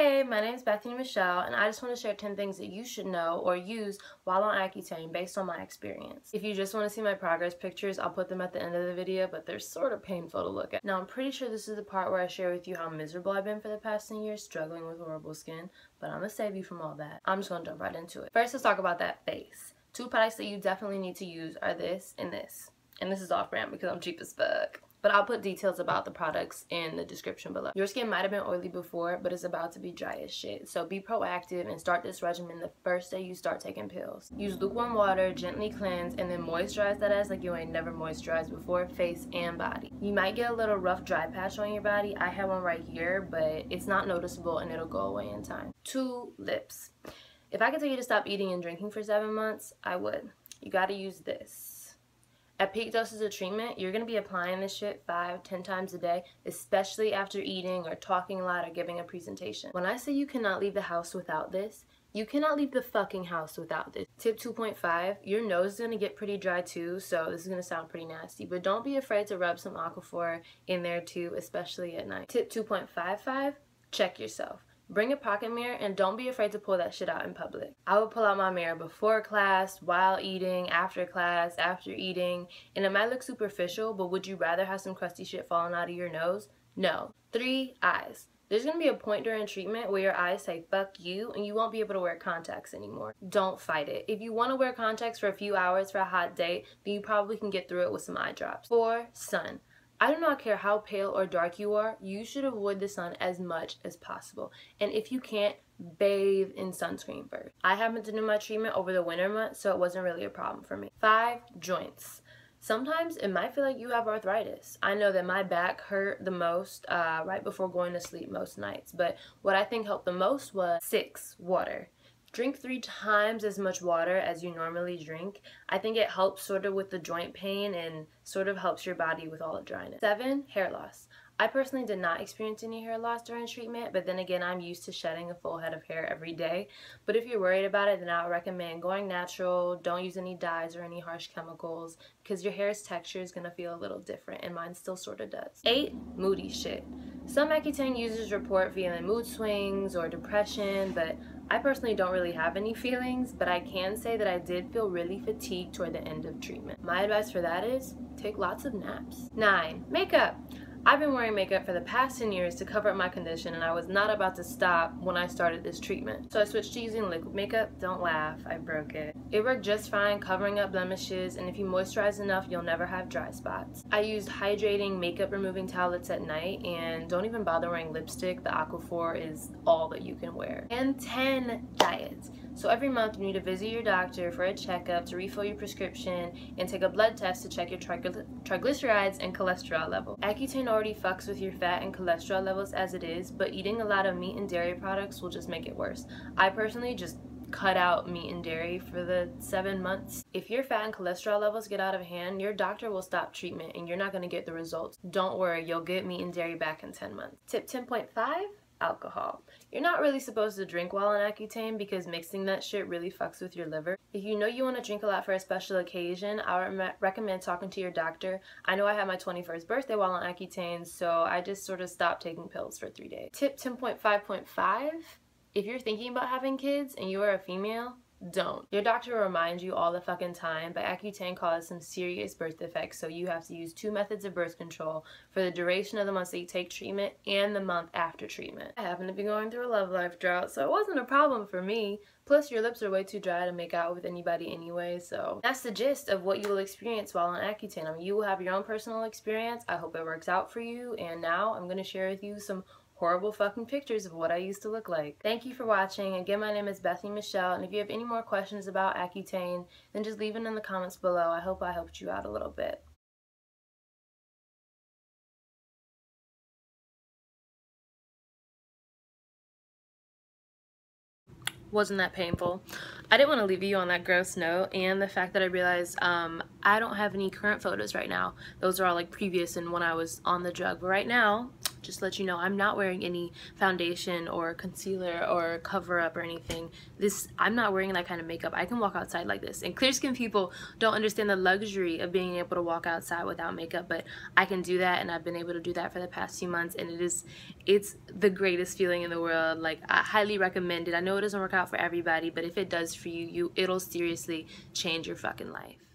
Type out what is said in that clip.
Hey, my name is Bethany Michelle, and I just want to share 10 things that you should know or use while on Accutane based on my experience. If you just want to see my progress pictures, I'll put them at the end of the video, but they're sort of painful to look at. Now, I'm pretty sure this is the part where I share with you how miserable I've been for the past 10 years struggling with horrible skin, but I'm going to save you from all that. I'm just going to jump right into it. First, let's talk about that face. Two products that you definitely need to use are this and this. And this is off-brand because I'm cheap as fuck. But I'll put details about the products in the description below. Your skin might have been oily before, but it's about to be dry as shit. So be proactive and start this regimen the first day you start taking pills. Use lukewarm water, gently cleanse, and then moisturize that ass like you ain't never moisturized before, face and body. You might get a little rough dry patch on your body. I have one right here, but it's not noticeable and it'll go away in time. 2 lips. If I could tell you to stop eating and drinking for 7 months, I would. You gotta use this. At peak doses of treatment, you're going to be applying this shit 5-10 times a day, especially after eating or talking a lot or giving a presentation. When I say you cannot leave the house without this, you cannot leave the fucking house without this. Tip 2.5, your nose is going to get pretty dry too, so this is going to sound pretty nasty, but don't be afraid to rub some Aquaphor in there too, especially at night. Tip 2.55, check yourself. Bring a pocket mirror and don't be afraid to pull that shit out in public. I would pull out my mirror before class, while eating, after class, after eating, and it might look superficial, but would you rather have some crusty shit falling out of your nose? No. 3, eyes. There's going to be a point during treatment where your eyes say fuck you and you won't be able to wear contacts anymore. Don't fight it. If you want to wear contacts for a few hours for a hot date, then you probably can get through it with some eye drops. 4, sun. I do not care how pale or dark you are, you should avoid the sun as much as possible. And if you can't, bathe in sunscreen first. I happened to do my treatment over the winter months, so it wasn't really a problem for me. 5, joints. Sometimes it might feel like you have arthritis. I know that my back hurt the most right before going to sleep most nights, but what I think helped the most was 6, water. Drink 3 times as much water as you normally drink. I think it helps sort of with the joint pain and sort of helps your body with all the dryness. 7, hair loss. I personally did not experience any hair loss during treatment, but then again, I'm used to shedding a full head of hair every day. But if you're worried about it, then I would recommend going natural. Don't use any dyes or any harsh chemicals because your hair's texture is going to feel a little different, and mine still sort of does. 8, moody shit. Some Accutane users report feeling mood swings or depression, but I personally don't really have any feelings, but I can say that I did feel really fatigued toward the end of treatment. My advice for that is take lots of naps. 9, makeup. I've been wearing makeup for the past 10 years to cover up my condition, and I was not about to stop when I started this treatment. So I switched to using liquid makeup. Don't laugh, I broke it. It worked just fine covering up blemishes, and if you moisturize enough, you'll never have dry spots. I used hydrating makeup removing towelettes at night, and don't even bother wearing lipstick. The Aquaphor is all that you can wear. And 10, diet. So every month you need to visit your doctor for a checkup to refill your prescription and take a blood test to check your triglycerides and cholesterol level. Accutane already fucks with your fat and cholesterol levels as it is, but eating a lot of meat and dairy products will just make it worse. I personally just cut out meat and dairy for the 7 months. If your fat and cholesterol levels get out of hand, your doctor will stop treatment and you're not going to get the results. Don't worry, you'll get meat and dairy back in 10 months. Tip 10.5. Alcohol. You're not really supposed to drink while on Accutane because mixing that shit really fucks with your liver. If you know you want to drink a lot for a special occasion, I would recommend talking to your doctor. I know I had my 21st birthday while on Accutane, so I just sort of stopped taking pills for 3 days. Tip 10.5.5, if you're thinking about having kids and you are a female, don't. Your doctor will remind you all the fucking time, but Accutane causes some serious birth defects, so you have to use 2 methods of birth control for the duration of the months that you take treatment and the month after treatment. I happen to be going through a love life drought, so it wasn't a problem for me. Plus, your lips are way too dry to make out with anybody anyway, so that's the gist of what you will experience while on Accutane. I mean, you will have your own personal experience. I hope it works out for you, and now I'm going to share with you some horrible fucking pictures of what I used to look like. Thank you for watching. Again, my name is Bethany Michelle, and if you have any more questions about Accutane, then just leave it in the comments below. I hope I helped you out a little bit. Wasn't that painful? I didn't want to leave you on that gross note, and the fact that I realized I don't have any current photos right now. Those are all like previous and when I was on the drug, but right now just to let you know, I'm not wearing any foundation or concealer or cover up or anything. I'm not wearing that kind of makeup. I can walk outside like this. And clear skin people don't understand the luxury of being able to walk outside without makeup, but I can do that, and I've been able to do that for the past few months, and it's the greatest feeling in the world. Like, I highly recommend it. I know it doesn't work out for everybody, but if it does for you, it'll seriously change your fucking life.